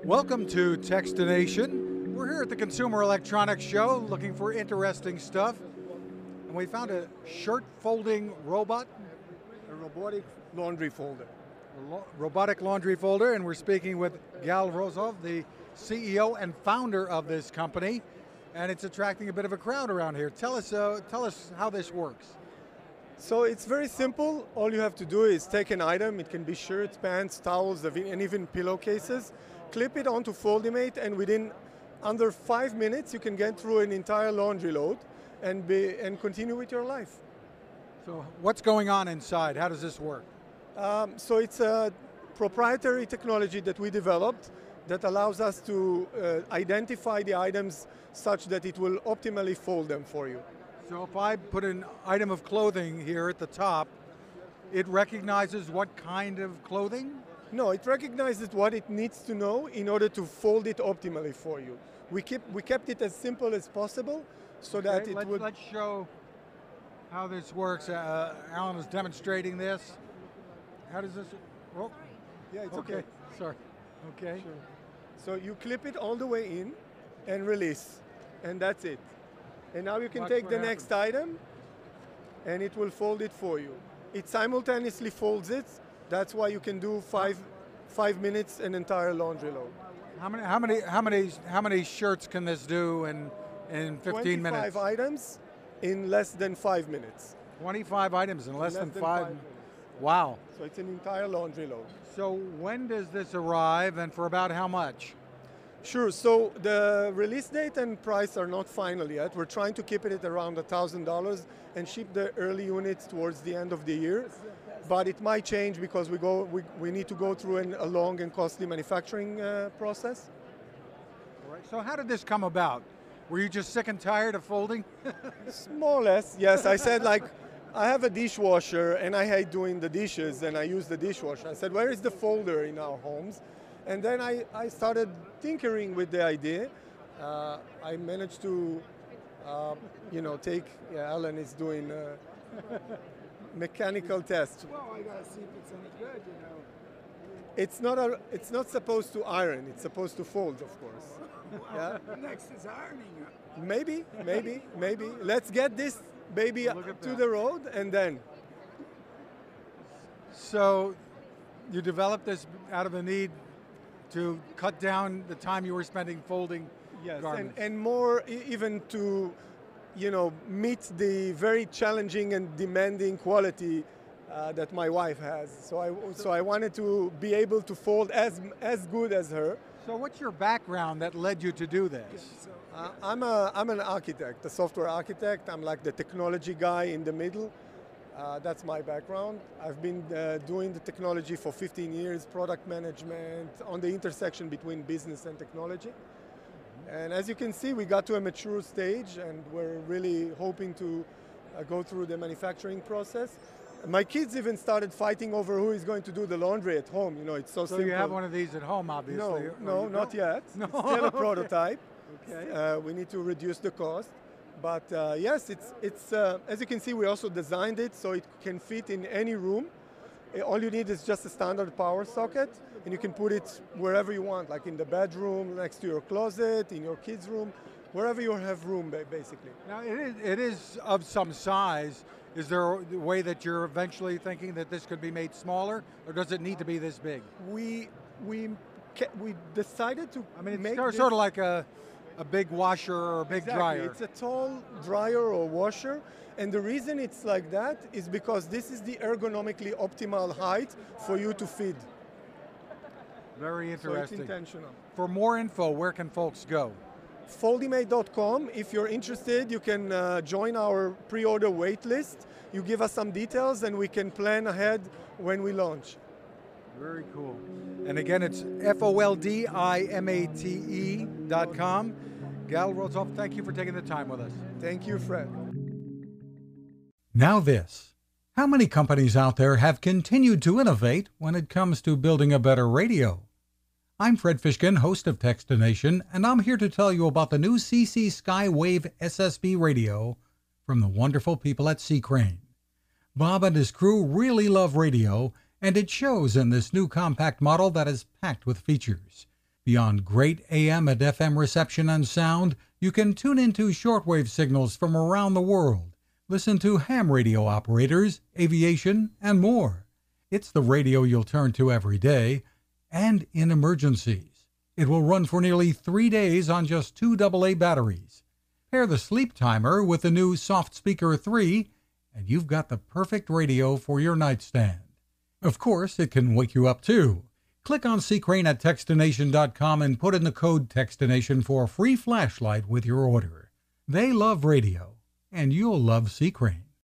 Welcome to Techstination. We're here at the Consumer Electronics Show looking for interesting stuff. And we found a shirt folding robot. A robotic laundry folder. Robotic laundry folder, and we're speaking with Gal Rozov, the CEO and founder of this company. And it's attracting a bit of a crowd around here. Tell us how this works. So it's very simple. All you have to do is take an item. It can be shirts, pants, towels, and even pillowcases. Clip it onto FoldiMate, and within under 5 minutes, you can get through an entire laundry load and continue with your life. So what's going on inside? How does this work? So it's a proprietary technology that we developed that allows us to identify the items such that it will optimally fold them for you. So if I put an item of clothing here at the top, it recognizes what kind of clothing? No, it recognizes what it needs to know in order to fold it optimally for you. We kept it as simple as possible so that it would... Let's show how this works. Alan is demonstrating this. How does this... Oh, yeah, it's okay. Sorry. Okay. Sure. So you clip it all the way in and release, and that's it. And now you can take the next item, and it will fold it for you. It simultaneously folds it. That's why you can do 5 minutes an entire laundry load. How many shirts can this do in 15 minutes? 25 items in less than 5 minutes. 25 items in less than 5 minutes. Wow. So it's an entire laundry load. So when does this arrive, and for about how much? Sure, so the release date and price are not final yet. We're trying to keep it at around $1,000 and ship the early units towards the end of the year. But it might change because we need to go through a long and costly manufacturing process. All right. So how did this come about? Were you just sick and tired of folding? More or less, yes. I said, like, I have a dishwasher and I hate doing the dishes and I use the dishwasher. I said, where is the folder in our homes? And then I started tinkering with the idea. I managed to, take, Alan is doing mechanical tests. Well, I gotta see if it's any good, you know. It's not supposed to iron. It's supposed to fold, of course. Well, next is ironing. Maybe. Let's get this baby to the road, and then. So, you developed this out of the need to cut down the time you were spending folding garments. And more even to, meet the very challenging and demanding quality that my wife has. So I wanted to be able to fold as good as her. So what's your background that led you to do this? I'm an architect, a software architect. I'm like the technology guy in the middle. That's my background. I've been doing the technology for 15 years, product management, on the intersection between business and technology. And as you can see, we got to a mature stage, and we're really hoping to go through the manufacturing process. My kids even started fighting over who is going to do the laundry at home. It's so simple. So you have one of these at home, obviously. No, not yet. No. It's still a prototype. Okay. We need to reduce the cost. But yes, it's as you can see, we also designed it so it can fit in any room. All you need is just a standard power socket, and you can put it wherever you want, like in the bedroom, next to your closet, in your kids' room, wherever you have room, basically. Now, it is of some size. Is there a way that you're eventually thinking that this could be made smaller, or does it need to be this big? We decided to make it's sort of like a big washer or a big dryer. It's a tall dryer or washer, and the reason it's like that is because this is the ergonomically optimal height for you to feed. Very interesting. So it's intentional. For more info, where can folks go? FoldiMate.com. If you're interested, you can join our pre-order wait list. You give us some details and we can plan ahead when we launch. Very cool. And again, it's FoldiMate.com. Gal Rozov, thank you for taking the time with us. Thank you, Fred. Now this. How many companies out there have continued to innovate when it comes to building a better radio? I'm Fred Fishkin, host of Techstination, and I'm here to tell you about the new CC Skywave SSB radio from the wonderful people at C. Crane. Bob and his crew really love radio, and it shows in this new compact model that is packed with features. Beyond great AM and FM reception and sound, you can tune into shortwave signals from around the world, listen to ham radio operators, aviation, and more. It's the radio you'll turn to every day, and in emergencies. It will run for nearly 3 days on just 2 AA batteries. Pair the sleep timer with the new Soft Speaker 3, and you've got the perfect radio for your nightstand. Of course, it can wake you up too. Click on C-Crane at Techstination.com and put in the code Techstination for a free flashlight with your order. They love radio, and you'll love C-Crane.